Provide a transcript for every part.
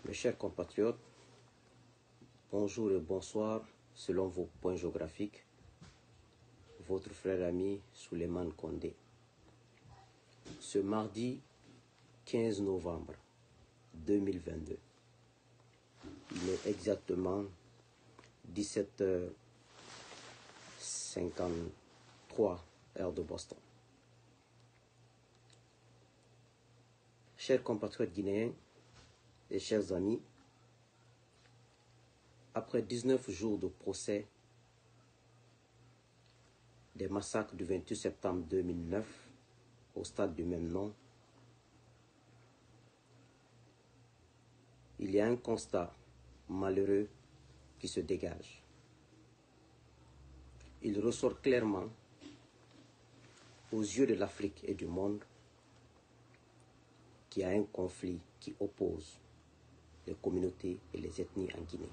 Mes chers compatriotes, bonjour et bonsoir selon vos points géographiques. Votre frère ami Souleymane Condé. Ce mardi 15 novembre 2022, il est exactement 17h53 heure de Boston. Chers compatriotes guinéens et chers amis, après 19 jours de procès des massacres du 28 septembre 2009 au stade du même nom, il y a un constat malheureux qui se dégage. Il ressort clairement aux yeux de l'Afrique et du monde qu'il y a un conflit qui oppose les communautés et les ethnies en Guinée.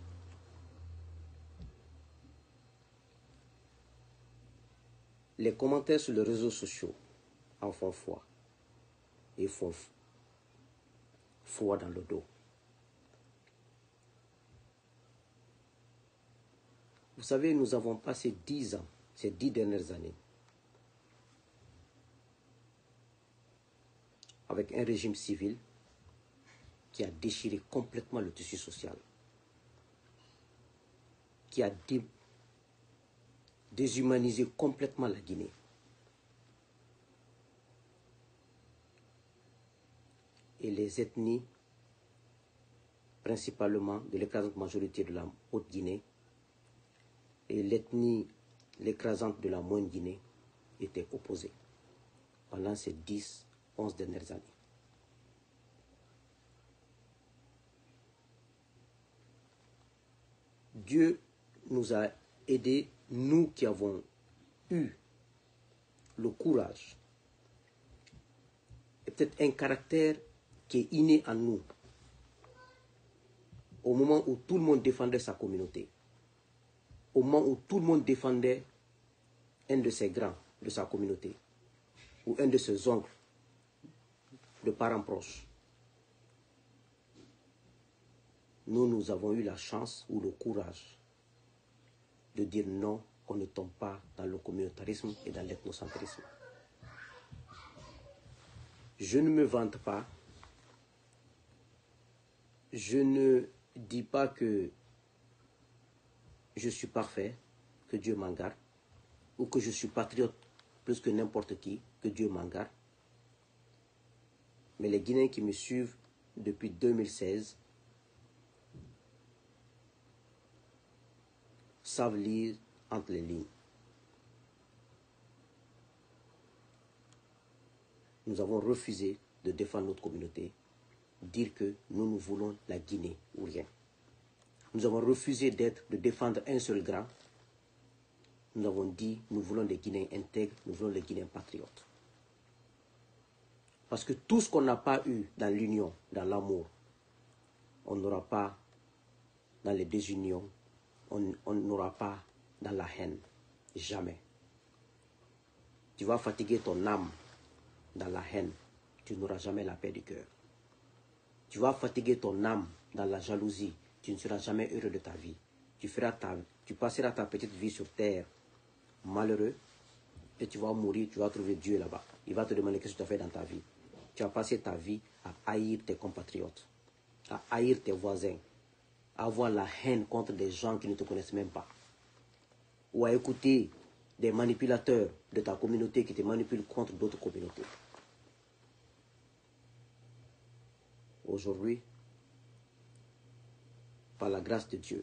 Les commentaires sur les réseaux sociaux en font foi et font foi dans le dos. Vous savez, nous avons passé 10 ans, ces 10 dernières années, avec un régime civil qui a déchiré complètement le tissu social, qui a déshumanisé complètement la Guinée. Et les ethnies, principalement de l'écrasante majorité de la Haute-Guinée, et l'ethnie, l'écrasante de la Moyenne-Guinée, étaient opposées pendant ces 10-11 dernières années. Dieu nous a aidés, nous qui avons eu le courage et peut-être un caractère qui est inné en nous, au moment où tout le monde défendait sa communauté, au moment où tout le monde défendait un de ses grands de sa communauté, ou un de ses oncles, de parents proches. Nous avons eu la chance ou le courage de dire non, qu'on ne tombe pas dans le communautarisme et dans l'ethnocentrisme. Je ne me vante pas. Je ne dis pas que je suis parfait, que Dieu m'en garde, ou que je suis patriote plus que n'importe qui, que Dieu m'en garde. Mais les Guinéens qui me suivent depuis 2016 savent lire entre les lignes. Nous avons refusé de défendre notre communauté, dire que nous voulons la Guinée ou rien. Nous avons refusé de défendre un seul grand. Nous avons dit, nous voulons des Guinéens intègres, nous voulons des Guinéens patriotes. Parce que tout ce qu'on n'a pas eu dans l'union, dans l'amour, on n'aura pas dans les désunions, on n'aura pas dans la haine. Jamais. Tu vas fatiguer ton âme dans la haine, tu n'auras jamais la paix du cœur. Tu vas fatiguer ton âme dans la jalousie, tu ne seras jamais heureux de ta vie. Tu passeras ta petite vie sur terre malheureux et tu vas mourir, tu vas trouver Dieu là-bas. Il va te demander qu'est-ce que tu as fait dans ta vie. Tu as passé ta vie à haïr tes compatriotes, à haïr tes voisins, à avoir la haine contre des gens qui ne te connaissent même pas, ou à écouter des manipulateurs de ta communauté qui te manipulent contre d'autres communautés. Aujourd'hui, par la grâce de Dieu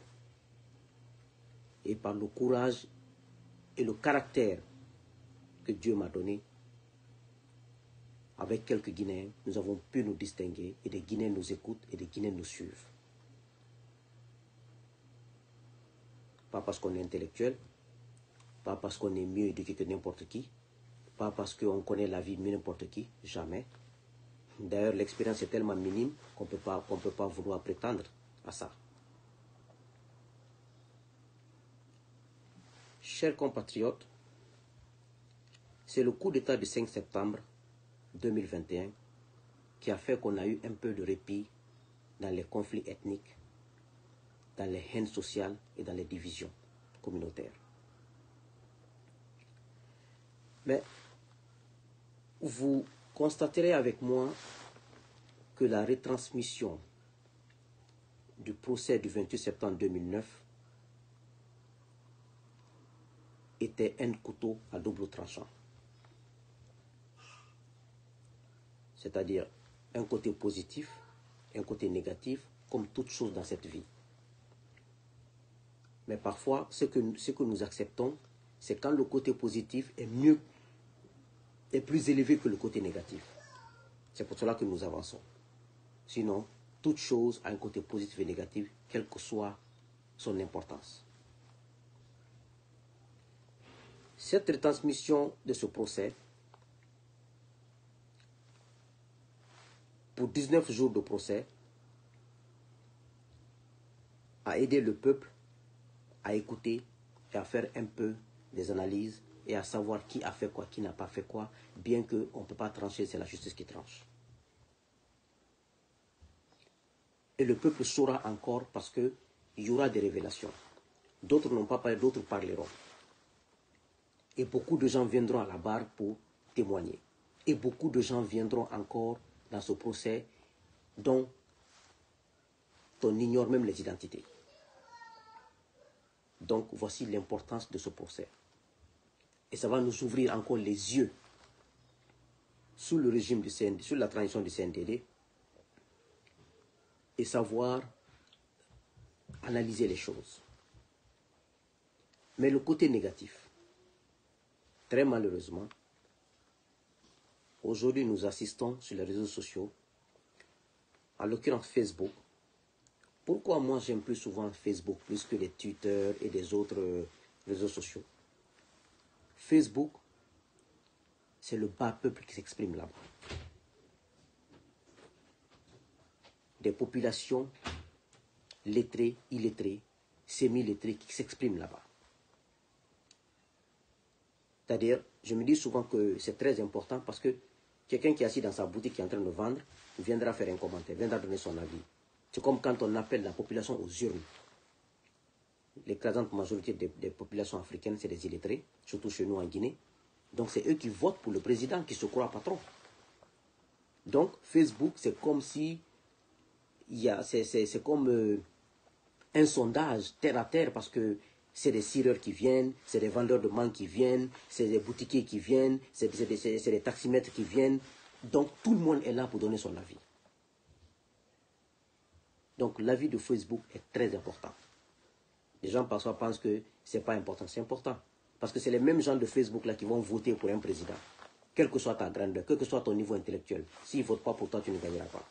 et par le courage et le caractère que Dieu m'a donné, avec quelques Guinéens, nous avons pu nous distinguer et des Guinéens nous écoutent et des Guinéens nous suivent. Pas parce qu'on est intellectuel, pas parce qu'on est mieux éduqué que n'importe qui, pas parce qu'on connaît la vie mieux que n'importe qui, jamais. D'ailleurs, l'expérience est tellement minime qu'on peut pas vouloir prétendre à ça. Chers compatriotes, c'est le coup d'État du 5 septembre 2021 qui a fait qu'on a eu un peu de répit dans les conflits ethniques, dans les haines sociales et dans les divisions communautaires. Mais vous constaterez avec moi que la retransmission du procès du 28 septembre 2009 était un couteau à double tranchant. C'est-à-dire un côté positif et un côté négatif, comme toute chose dans cette vie. Mais parfois, ce que nous acceptons, c'est quand le côté positif est plus élevé que le côté négatif. C'est pour cela que nous avançons. Sinon, toute chose a un côté positif et négatif, quelle que soit son importance. Cette retransmission de ce procès, pour 19 jours de procès, a aidé le peuple à écouter et à faire un peu des analyses et à savoir qui a fait quoi, qui n'a pas fait quoi, bien qu'on ne peut pas trancher, c'est la justice qui tranche. Et le peuple saura encore parce qu'il y aura des révélations. D'autres n'ont pas parlé, d'autres parleront. Et beaucoup de gens viendront à la barre pour témoigner. Et beaucoup de gens viendront encore dans ce procès dont on ignore même les identités. Donc voici l'importance de ce procès. Et ça va nous ouvrir encore les yeux sous le régime du CND, sur la transition du CNDD, et savoir analyser les choses. Mais le côté négatif, très malheureusement, aujourd'hui nous assistons sur les réseaux sociaux, en l'occurrence Facebook. Pourquoi moi j'aime plus souvent Facebook plus que les Twitter et des autres réseaux sociaux? Facebook, c'est le bas peuple qui s'exprime là-bas. Des populations lettrées, illettrées, semi-lettrées qui s'expriment là-bas. C'est-à-dire, je me dis souvent que c'est très important parce que quelqu'un qui est assis dans sa boutique qui est en train de vendre viendra faire un commentaire, viendra donner son avis. C'est comme quand on appelle la population aux urnes. L'écrasante majorité des populations africaines, c'est des illettrés, surtout chez nous en Guinée. Donc c'est eux qui votent pour le président qui se croit patron. Donc Facebook, c'est comme si c'est comme un sondage terre à terre parce que c'est des cireurs qui viennent, c'est des vendeurs de mangue qui viennent, c'est des boutiquiers qui viennent, c'est des taximètres qui viennent. Donc tout le monde est là pour donner son avis. Donc l'avis de Facebook est très important. Les gens parfois pensent que ce n'est pas important. C'est important. Parce que c'est les mêmes gens de Facebook là qui vont voter pour un président. Quelle que soit ta grandeur, quel que soit ton niveau intellectuel. S'ils ne votent pas pour toi, tu ne gagneras pas.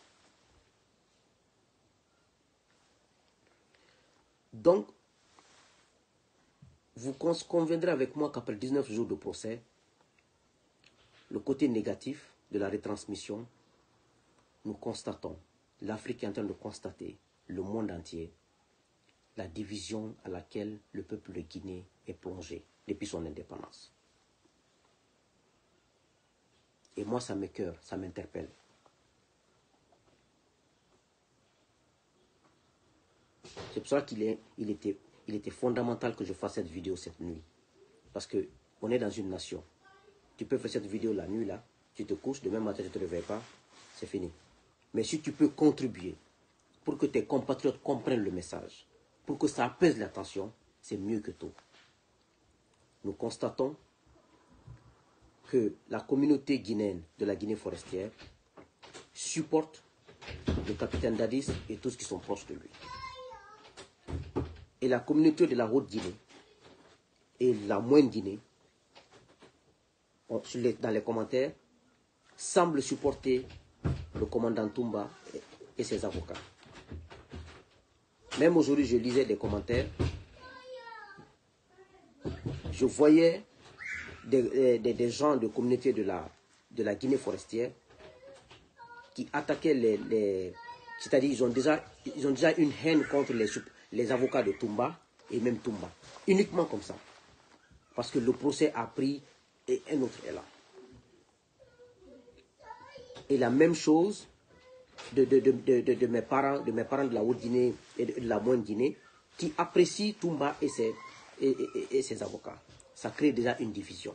Donc, vous conviendrez avec moi qu'après 19 jours de procès, le côté négatif de la retransmission, nous constatons, l'Afrique est en train de constater, le monde entier, la division à laquelle le peuple de Guinée est plongé depuis son indépendance. Et moi, ça m'écoeure, ça m'interpelle. C'est pour ça qu'il était fondamental que je fasse cette vidéo cette nuit. Parce qu'on est dans une nation. Tu peux faire cette vidéo la nuit, là, tu te couches, demain matin, tu ne te réveilles pas, c'est fini. Mais si tu peux contribuer pour que tes compatriotes comprennent le message, pour que ça apaise la tension, c'est mieux que tout. Nous constatons que la communauté guinéenne de la Guinée forestière supporte le capitaine Dadis et tous qui sont proches de lui. Et la communauté de la Haute-Guinée et la Moyenne-Guinée, dans les commentaires, semblent supporter le commandant Toumba et ses avocats. Même aujourd'hui, je lisais des commentaires, je voyais des gens de communauté de la Guinée forestière qui attaquaient c'est-à-dire ils ont déjà une haine contre les avocats de Toumba et même Toumba. Uniquement comme ça. Parce que le procès a pris et un autre est là. Et la même chose de mes parents de la Haute-Guinée et de la Moyenne-Guinée, qui apprécient Toumba et ses avocats. Ça crée déjà une division.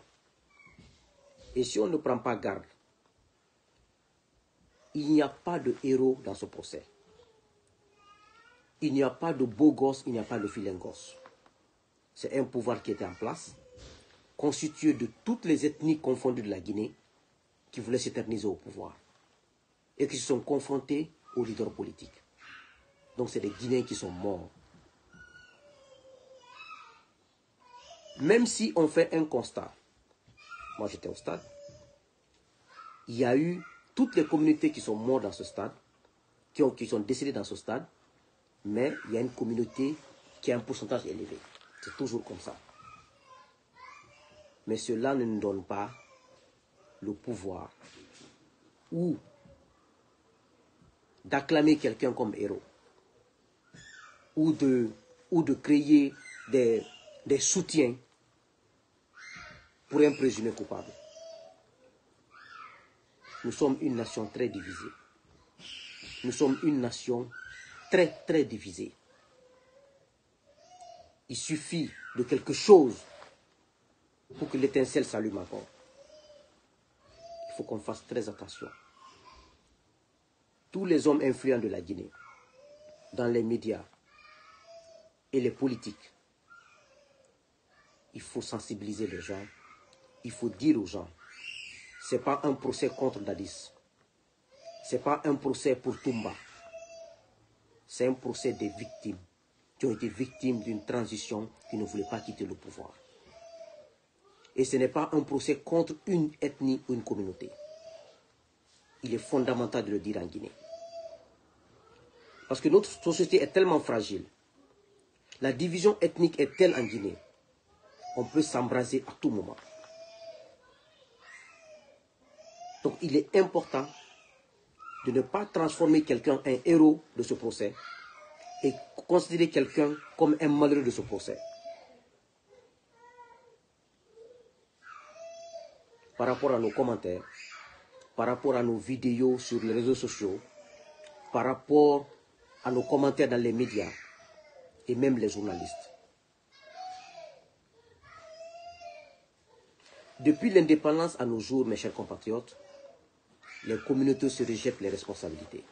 Et si on ne prend pas garde, il n'y a pas de héros dans ce procès. Il n'y a pas de beau gosse, il n'y a pas de vilain gosse. C'est un pouvoir qui était en place, constitué de toutes les ethnies confondues de la Guinée, qui voulaient s'éterniser au pouvoir et qui se sont confrontés aux leaders politiques. Donc c'est des Guinéens qui sont morts. Même si on fait un constat, moi j'étais au stade, il y a eu toutes les communautés qui sont mortes dans ce stade, qui sont décédées dans ce stade, mais il y a une communauté qui a un pourcentage élevé. C'est toujours comme ça. Mais cela ne nous donne pas le pouvoir ou d'acclamer quelqu'un comme héros ou de créer des soutiens pour un présumé coupable. Nous sommes une nation très divisée. Nous sommes une nation très, très divisée. Il suffit de quelque chose pour que l'étincelle s'allume encore. Il faut qu'on fasse très attention. Tous les hommes influents de la Guinée, dans les médias et les politiques, il faut sensibiliser les gens. Il faut dire aux gens, ce n'est pas un procès contre Dadis. Ce n'est pas un procès pour Toumba. C'est un procès des victimes qui ont été victimes d'une transition qui ne voulait pas quitter le pouvoir. Et ce n'est pas un procès contre une ethnie ou une communauté. Il est fondamental de le dire en Guinée. Parce que notre société est tellement fragile. La division ethnique est telle en Guinée. On peut s'embraser à tout moment. Donc il est important de ne pas transformer quelqu'un en héros de ce procès et considérer quelqu'un comme un malheureux de ce procès. Par rapport à nos commentaires, par rapport à nos vidéos sur les réseaux sociaux, par rapport à nos commentaires dans les médias et même les journalistes. Depuis l'indépendance à nos jours, mes chers compatriotes, les communautés se rejettent les responsabilités.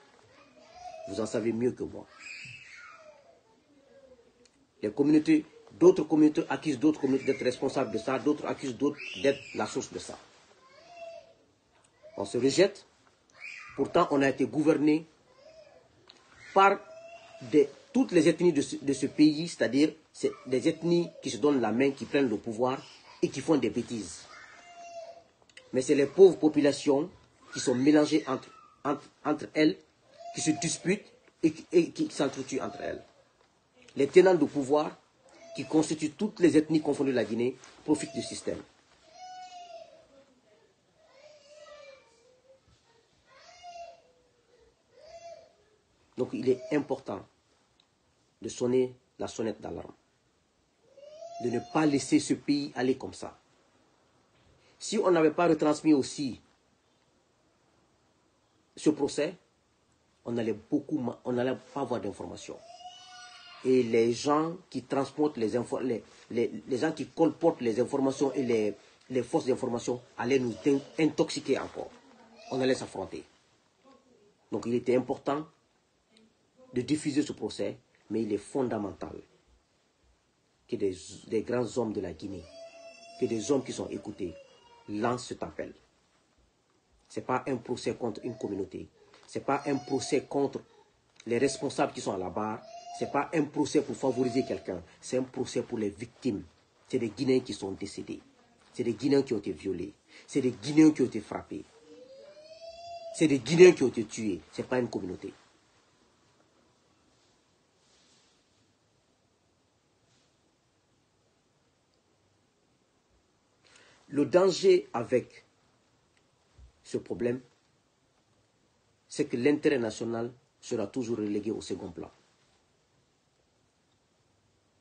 Vous en savez mieux que moi. Les communautés, d'autres communautés accusent d'autres communautés d'être responsables de ça, d'autres accusent d'autres d'être la source de ça. On se rejette, pourtant on a été gouverné par toutes les ethnies de ce pays, c'est-à-dire des ethnies qui se donnent la main, qui prennent le pouvoir et qui font des bêtises. Mais c'est les pauvres populations qui sont mélangées entre elles, qui se disputent et qui s'entretuent entre elles. Les tenants du pouvoir, qui constituent toutes les ethnies confondues de la Guinée, profitent du système. Donc il est important de sonner la sonnette d'alarme, de ne pas laisser ce pays aller comme ça. Si on n'avait pas retransmis aussi ce procès, on n'allait pas avoir d'informations. Et les gens qui transportent les gens qui colportent les informations et les fausses informations allaient nous intoxiquer encore. On allait s'affronter. Donc il était important de diffuser ce procès, mais il est fondamental que des grands hommes de la Guinée, que des hommes qui sont écoutés, lancent cet appel. Ce n'est pas un procès contre une communauté. Ce n'est pas un procès contre les responsables qui sont à la barre. Ce n'est pas un procès pour favoriser quelqu'un. C'est un procès pour les victimes. C'est des Guinéens qui sont décédés. C'est des Guinéens qui ont été violés. C'est des Guinéens qui ont été frappés. C'est des Guinéens qui ont été tués. Ce n'est pas une communauté. Le danger avec ce problème, c'est que l'intérêt national sera toujours relégué au second plan,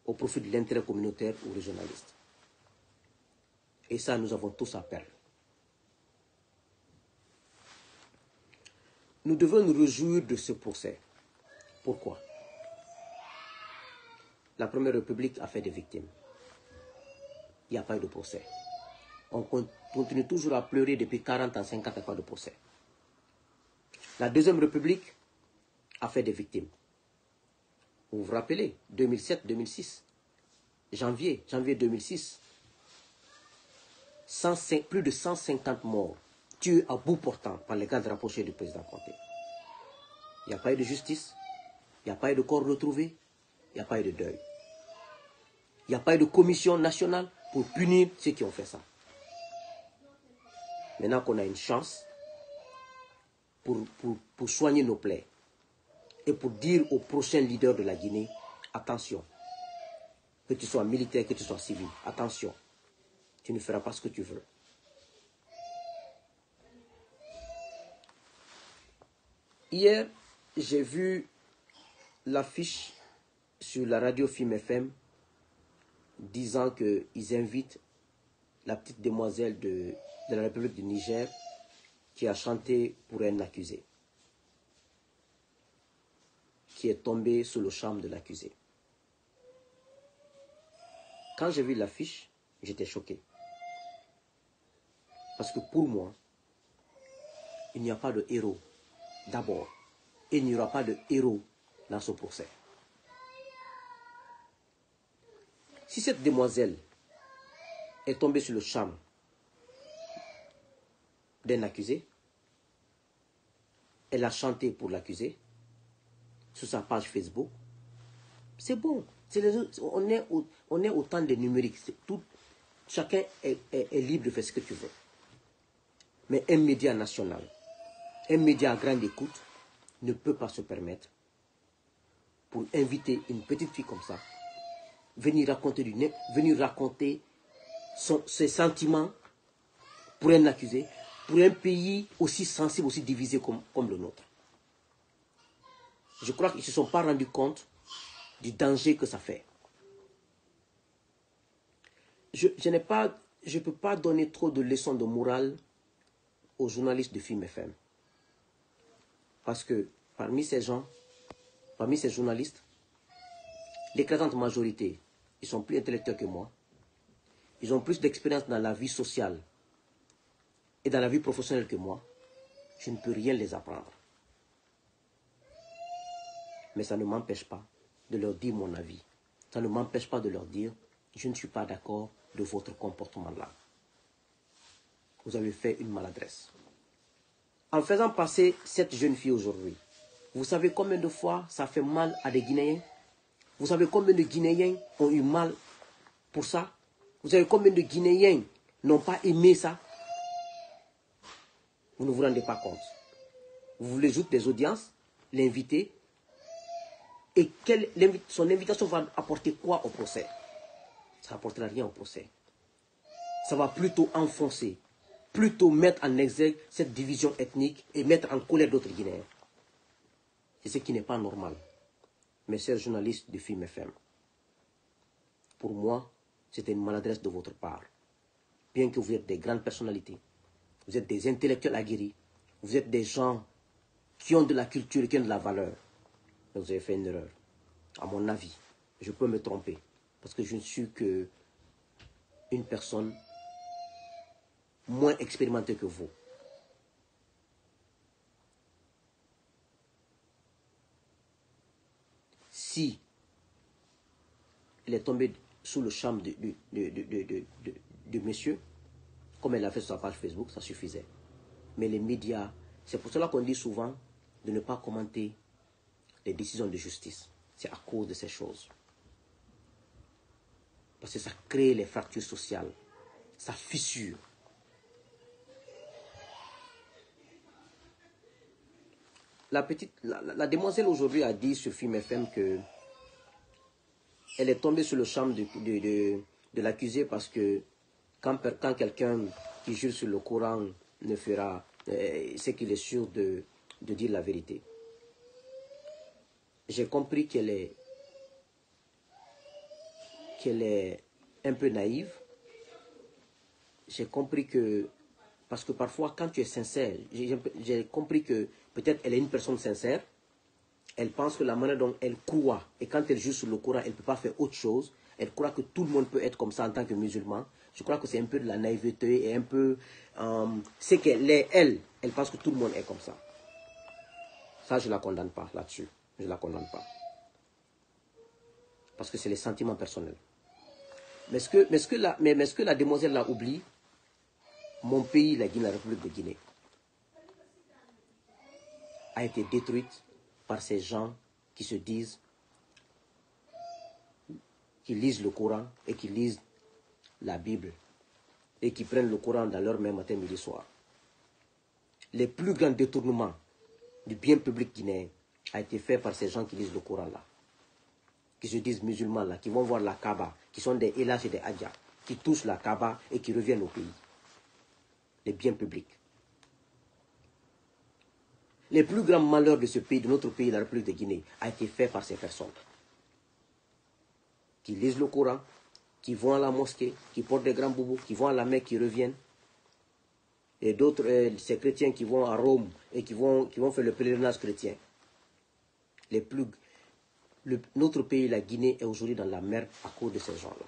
au profit de l'intérêt communautaire ou régionaliste. Et ça, nous avons tous à perdre. nous devons nous réjouir de ce procès. Pourquoi? La Première République a fait des victimes. Il n'y a pas eu de procès. On continue toujours à pleurer depuis 40 ans, 50 ans, pas de procès. La Deuxième République a fait des victimes. Vous vous rappelez, 2007-2006, janvier 2006, plus de 150 morts tués à bout portant par les gardes rapprochés du président Conté. Il n'y a pas eu de justice, il n'y a pas eu de corps retrouvé, il n'y a pas eu de deuil. Il n'y a pas eu de commission nationale pour punir ceux qui ont fait ça. Maintenant qu'on a une chance pour soigner nos plaies et pour dire aux prochains leaders de la Guinée, attention, que tu sois militaire, que tu sois civil, attention, tu ne feras pas ce que tu veux. Hier, j'ai vu l'affiche sur la radio Film FM disant qu'ils invitent la petite demoiselle de la République du Niger qui a chanté pour un accusé, qui est tombé sous le charme de l'accusé. Quand j'ai vu l'affiche, j'étais choqué. Parce que pour moi, il n'y a pas de héros d'abord. Et il n'y aura pas de héros dans ce procès. Si cette demoiselle est tombée sur le charme d'un accusé, elle a chanté pour l'accusé sur sa page Facebook, c'est bon. On est au temps des numériques. Chacun est libre de faire ce que tu veux. Mais un média national, un média à grande écoute, ne peut pas se permettre, pour inviter une petite fille comme ça, venir raconter ses sentiments pour un accusé, pour un pays aussi sensible, aussi divisé comme le nôtre. Je crois qu'ils ne se sont pas rendus compte du danger que ça fait. Je ne peux pas donner trop de leçons de morale aux journalistes de Film FM. Parce que parmi ces journalistes, l'écrasante majorité, ils sont plus intellectuels que moi. Ils ont plus d'expérience dans la vie sociale et dans la vie professionnelle que moi. Je ne peux rien les apprendre. Mais ça ne m'empêche pas de leur dire mon avis. Ça ne m'empêche pas de leur dire, je ne suis pas d'accord de votre comportement-là. Vous avez fait une maladresse. En faisant passer cette jeune fille aujourd'hui, vous savez combien de fois ça fait mal à des Guinéens? Vous savez combien de Guinéens ont eu mal pour ça? Vous savez combien de Guinéens n'ont pas aimé ça? Vous ne vous rendez pas compte. Vous voulez juste des audiences, l'inviter, et son invitation va apporter quoi au procès? Ça n'apportera rien au procès. Ça va plutôt enfoncer, plutôt mettre en exergue cette division ethnique et mettre en colère d'autres Guinéens. C'est ce qui n'est pas normal. Mes chers journalistes de Film FM, pour moi, c'était une maladresse de votre part. Bien que vous êtes des grandes personnalités, vous êtes des intellectuels aguerris, vous êtes des gens qui ont de la culture, qui ont de la valeur. Mais vous avez fait une erreur. À mon avis, je peux me tromper, parce que je ne suis que une personne moins expérimentée que vous. Si elle est tombée sous le charme de monsieur, comme elle a fait sur sa page Facebook, ça suffisait. Mais les médias, c'est pour cela qu'on dit souvent de ne pas commenter les décisions de justice. C'est à cause de ces choses. Parce que ça crée les fractures sociales. Ça fissure. La demoiselle aujourd'hui a dit sur Film FM que elle est tombée sur le charme de l'accusé parce que quand quelqu'un qui jure sur le Coran ne fera, c'est qu'il est sûr de dire la vérité. J'ai compris qu'elle est un peu naïve. J'ai compris que Parce que parfois, quand tu es sincère, j'ai compris que peut-être elle est une personne sincère, elle pense que la manière dont elle croit, et quand elle joue sur le Coran, elle ne peut pas faire autre chose, elle croit que tout le monde peut être comme ça en tant que musulman. Je crois que c'est un peu de la naïveté et un peu... c'est qu'elle est, elle pense que tout le monde est comme ça. Ça, je ne la condamne pas là-dessus. Je ne la condamne pas. Parce que c'est les sentiments personnels. Mais est-ce que la demoiselle l'a oublié? Mon pays, la Guinée, la République de Guinée, a été détruite par ces gens qui se disent, qui lisent le Coran et qui lisent la Bible et qui prennent le Coran dans leur main matin, midi, soir. Les plus grands détournements du bien public guinéen a été fait par ces gens qui lisent le Coran là, qui se disent musulmans là, qui vont voir la Kaaba, qui sont des Elas et des Hadja, qui touchent la Kaaba et qui reviennent au pays. Les biens publics. Les plus grands malheurs de ce pays, de notre pays, la République de Guinée, a été fait par ces personnes. Qui lisent le Coran, qui vont à la mosquée, qui portent des grands boubous, qui vont à la Mecque, qui reviennent. Et d'autres, ces chrétiens qui vont à Rome et qui vont faire le pèlerinage chrétien. Notre pays, la Guinée, est aujourd'hui dans la merde à cause de ces gens-là.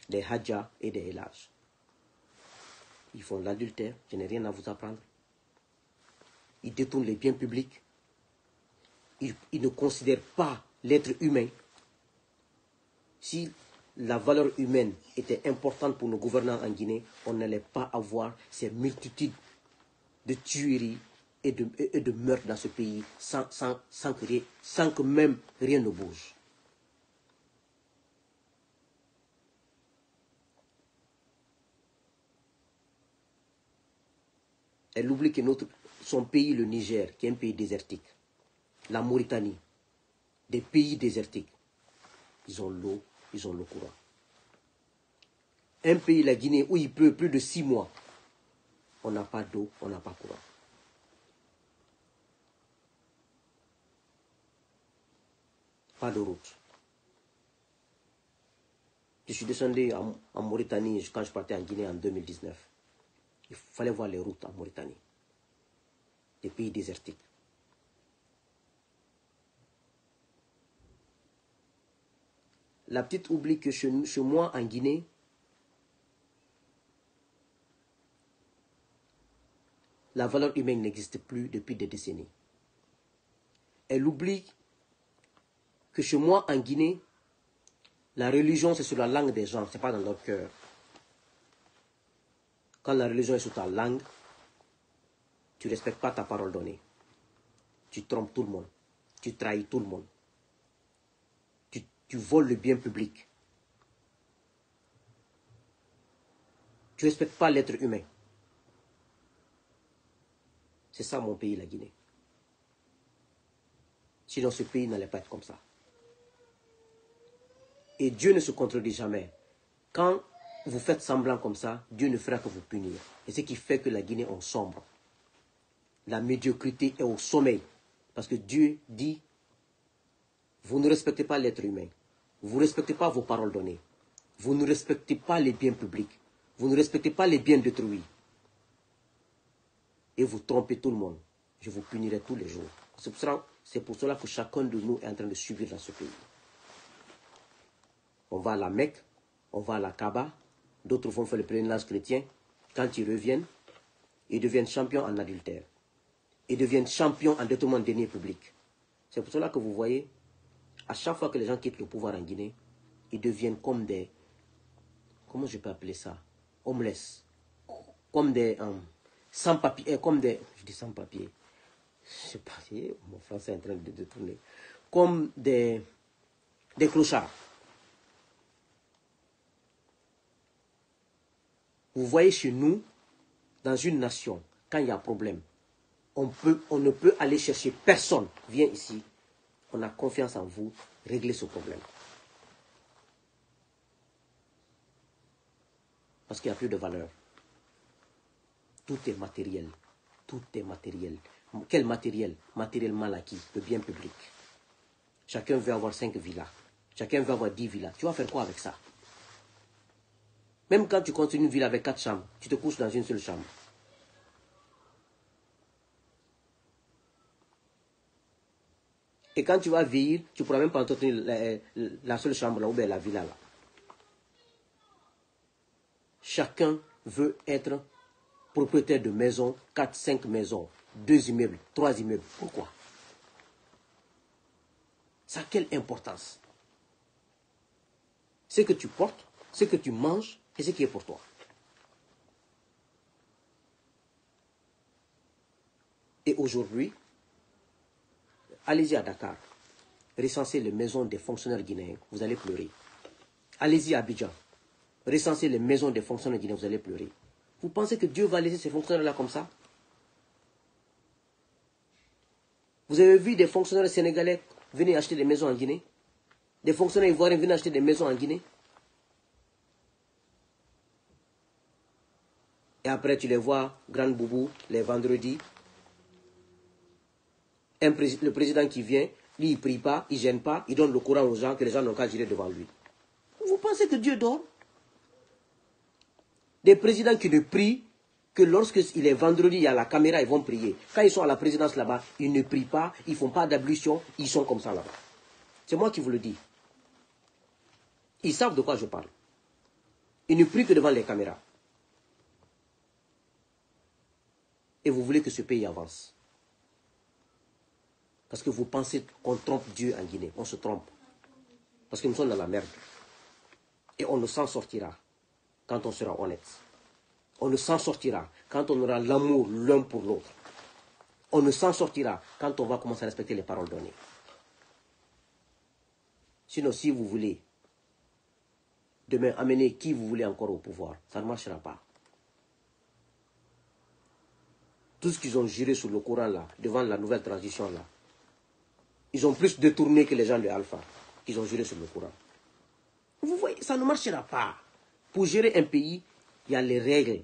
Des Hadja et des Elage. Ils font l'adultère, je n'ai rien à vous apprendre. Ils détournent les biens publics. Ils ne considèrent pas l'être humain. Si la valeur humaine était importante pour nos gouvernants en Guinée, on n'allait pas avoir ces multitudes de tueries et de meurtres dans ce pays sans que même rien ne bouge. Elle oublie que son pays, le Niger, qui est un pays désertique, la Mauritanie, des pays désertiques, ils ont l'eau, ils ont le courant. Un pays, la Guinée, où il pleut plus de 6 mois, on n'a pas d'eau, on n'a pas de courant. Pas de route. Je suis descendu en Mauritanie quand je partais en Guinée en 2019. Il fallait voir les routes en Mauritanie. Des pays désertiques. La petite oublie que chez moi en Guinée, la valeur humaine n'existe plus depuis des décennies. Elle oublie que chez moi en Guinée, la religion c'est sur la langue des gens, ce n'est pas dans leur cœur. Quand la religion est sur ta langue, tu ne respectes pas ta parole donnée. Tu trompes tout le monde. Tu trahis tout le monde. Tu voles le bien public. Tu ne respectes pas l'être humain. C'est ça mon pays, la Guinée. Sinon ce pays n'allait pas être comme ça. Et Dieu ne se contredit jamais. Quand vous faites semblant comme ça, Dieu ne fera que vous punir. Et ce qui fait que la Guinée en sombre. La médiocrité est au sommeil. Parce que Dieu dit, vous ne respectez pas l'être humain. Vous ne respectez pas vos paroles données. Vous ne respectez pas les biens publics. Vous ne respectez pas les biens d'autrui. Et vous trompez tout le monde. Je vous punirai tous les jours. C'est pour cela que chacun de nous est en train de subir dans ce pays. On va à la Mecque, on va à la Kaaba, d'autres vont faire le pèlerinage chrétien. Quand ils reviennent, ils deviennent champions en adultère. Ils deviennent champions en détournement de deniers publics. C'est pour cela que vous voyez, à chaque fois que les gens quittent le pouvoir en Guinée, ils deviennent comme des... Comment je peux appeler ça? Homeless. Comme des... sans papier, comme des... Je dis sans papier. Je sais pas, mon français est en train de détourner. Comme des clochards. Vous voyez chez nous, dans une nation, quand il y a un problème, on ne peut aller chercher personne. Viens ici, on a confiance en vous, réglez ce problème. Parce qu'il n'y a plus de valeur. Tout est matériel. Tout est matériel. Quel matériel? Matériel mal acquis, le bien public. Chacun veut avoir 5 villas. Chacun veut avoir 10 villas. Tu vas faire quoi avec ça? Même quand tu construis une ville avec 4 chambres, tu te couches dans une seule chambre. Et quand tu vas vieillir, tu ne pourras même pas entretenir la seule chambre là, ou bien la villa là. Chacun veut être propriétaire de maisons, 4, 5 maisons, 2 immeubles, 3 immeubles. Pourquoi? Ça a quelle importance? Ce que tu portes, ce que tu manges et ce qui est pour toi. Et aujourd'hui, allez-y à Dakar, recensez les maisons des fonctionnaires guinéens, vous allez pleurer. Allez-y à Abidjan, recensez les maisons des fonctionnaires guinéens, vous allez pleurer. Vous pensez que Dieu va laisser ces fonctionnaires-là comme ça? Vous avez vu des fonctionnaires sénégalais venir acheter des maisons en Guinée? Des fonctionnaires ivoiriens venir acheter des maisons en Guinée? Et après, tu les vois, Grand Boubou, les vendredis. Le président qui vient, lui, il ne prie pas, il ne gêne pas, il donne le courant aux gens, que les gens n'ont qu'à gérer devant lui. Vous pensez que Dieu dort? Des présidents qui ne prient que lorsqu'il est vendredi, il y a la caméra, ils vont prier. Quand ils sont à la présidence là-bas, ils ne prient pas, ils ne font pas d'ablution, ils sont comme ça là-bas. C'est moi qui vous le dis. Ils savent de quoi je parle. Ils ne prient que devant les caméras. Et vous voulez que ce pays avance. Parce que vous pensez qu'on trompe Dieu en Guinée. On se trompe. Parce que nous sommes dans la merde. Et on ne s'en sortira quand on sera honnête. On ne s'en sortira quand on aura l'amour l'un pour l'autre. On ne s'en sortira quand on va commencer à respecter les paroles données. Sinon, si vous voulez demain amener qui vous voulez encore au pouvoir, ça ne marchera pas. Tout ce qu'ils ont juré sur le Coran là, devant la nouvelle transition là, ils ont plus détourné que les gens de Alpha, qu'ils ont juré sur le Coran. Vous voyez, ça ne marchera pas. Pour gérer un pays, il y a les règles,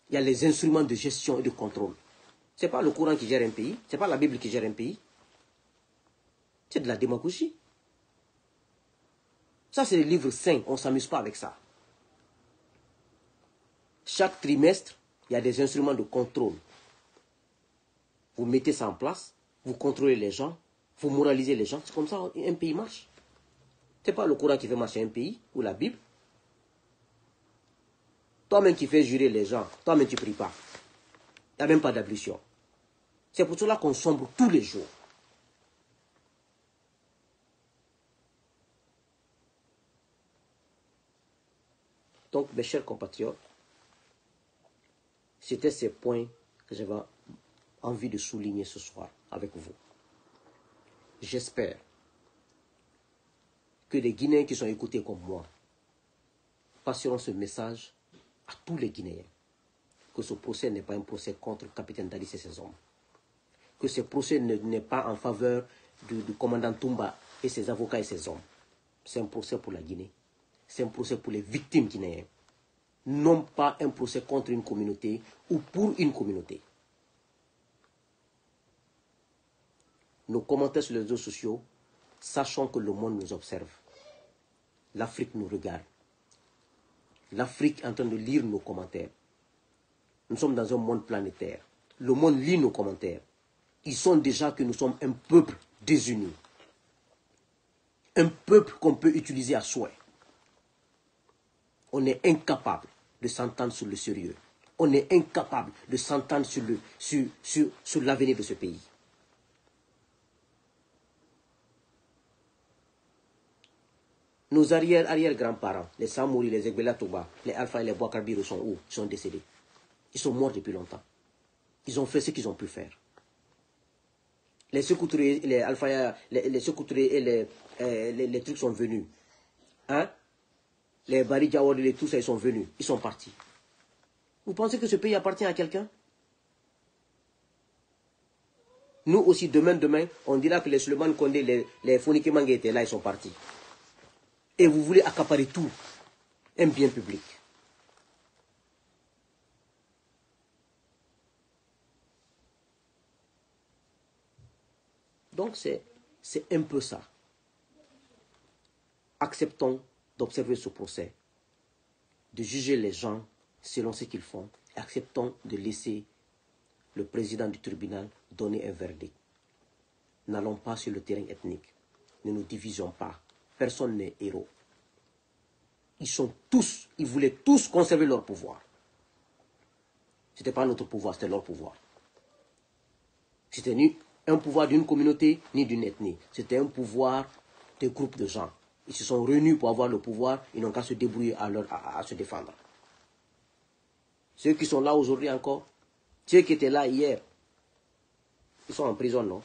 il y a les instruments de gestion et de contrôle. Ce n'est pas le Coran qui gère un pays, ce n'est pas la Bible qui gère un pays. C'est de la démagogie. Ça, c'est les livres saints, on ne s'amuse pas avec ça. Chaque trimestre, il y a des instruments de contrôle. Vous mettez ça en place, vous contrôlez les gens, vous moralisez les gens. C'est comme ça un pays marche. Ce n'est pas le Coran qui fait marcher un pays, ou la Bible. Toi-même qui fais jurer les gens, toi-même tu ne pries pas. Il n'y a même pas d'ablution. C'est pour cela qu'on sombre tous les jours. Donc, mes chers compatriotes, c'était ces points que j'avais envie de souligner ce soir avec vous. J'espère que les Guinéens qui sont écoutés comme moi passeront ce message à tous les Guinéens. Que ce procès n'est pas un procès contre le capitaine Dadis et ses hommes. Que ce procès n'est pas en faveur du commandant Toumba et ses avocats et ses hommes. C'est un procès pour la Guinée. C'est un procès pour les victimes guinéennes. Non pas un procès contre une communauté ou pour une communauté. Nos commentaires sur les réseaux sociaux, sachant que le monde nous observe. L'Afrique nous regarde. L'Afrique est en train de lire nos commentaires. Nous sommes dans un monde planétaire. Le monde lit nos commentaires. Ils sont déjà que nous sommes un peuple désuni. Un peuple qu'on peut utiliser à souhait. On est incapable de s'entendre sur le sérieux. On est incapable de s'entendre sur l'avenir de ce pays. Nos arrière-grands-parents, les Samouri, les Egbela Touba, les Alpha et les Bouakarbiro sont où? Ils sont décédés. Ils sont morts depuis longtemps. Ils ont fait ce qu'ils ont pu faire. Les Secouturés, les Alpha, les Secouturés et les trucs sont venus. Hein? Les Bari Diawad et tout ça, ils sont venus. Ils sont partis. Vous pensez que ce pays appartient à quelqu'un? Nous aussi, demain, on dira que les Suleiman Kondé, les Fonike Mange étaient là, ils sont partis. Et vous voulez accaparer tout, un bien public. Donc c'est un peu ça. Acceptons d'observer ce procès de juger les gens selon ce qu'ils font. Acceptons de laisser le président du tribunal donner un verdict. N'allons pas sur le terrain ethnique. Ne nous divisions pas. Personne n'est héros. Ils voulaient tous conserver leur pouvoir. Ce n'était pas notre pouvoir, c'était leur pouvoir. C'était ni un pouvoir d'une communauté, ni d'une ethnie. C'était un pouvoir de groupes de gens. Ils se sont réunis pour avoir le pouvoir, ils n'ont qu'à se débrouiller à se défendre. Ceux qui sont là aujourd'hui encore, ceux qui étaient là hier, ils sont en prison, non?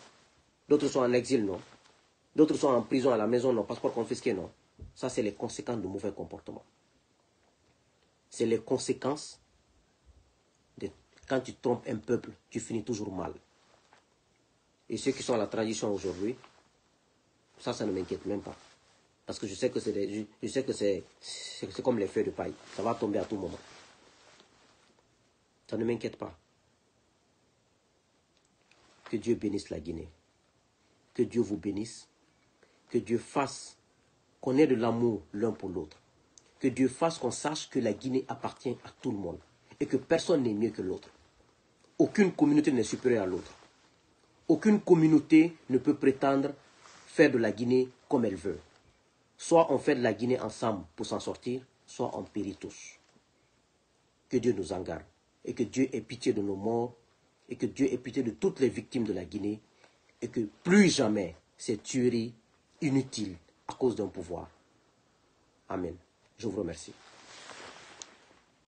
D'autres sont en exil, non? D'autres sont en prison à la maison, non? Passeport confisqué, non? Ça, c'est les conséquences de mauvais comportements. C'est les conséquences de quand tu trompes un peuple, tu finis toujours mal. Et ceux qui sont à la tradition aujourd'hui, ça ne m'inquiète même pas. Parce que je sais que c'est comme les feux de paille. Ça va tomber à tout moment. Ça ne m'inquiète pas. Que Dieu bénisse la Guinée. Que Dieu vous bénisse. Que Dieu fasse qu'on ait de l'amour l'un pour l'autre. Que Dieu fasse qu'on sache que la Guinée appartient à tout le monde. Et que personne n'est mieux que l'autre. Aucune communauté n'est supérieure à l'autre. Aucune communauté ne peut prétendre faire de la Guinée comme elle veut. Soit on fait de la Guinée ensemble pour s'en sortir, soit on périt tous. Que Dieu nous en garde. Et que Dieu ait pitié de nos morts. Et que Dieu ait pitié de toutes les victimes de la Guinée. Et que plus jamais ces tueries inutiles à cause d'un pouvoir. Amen. Je vous remercie.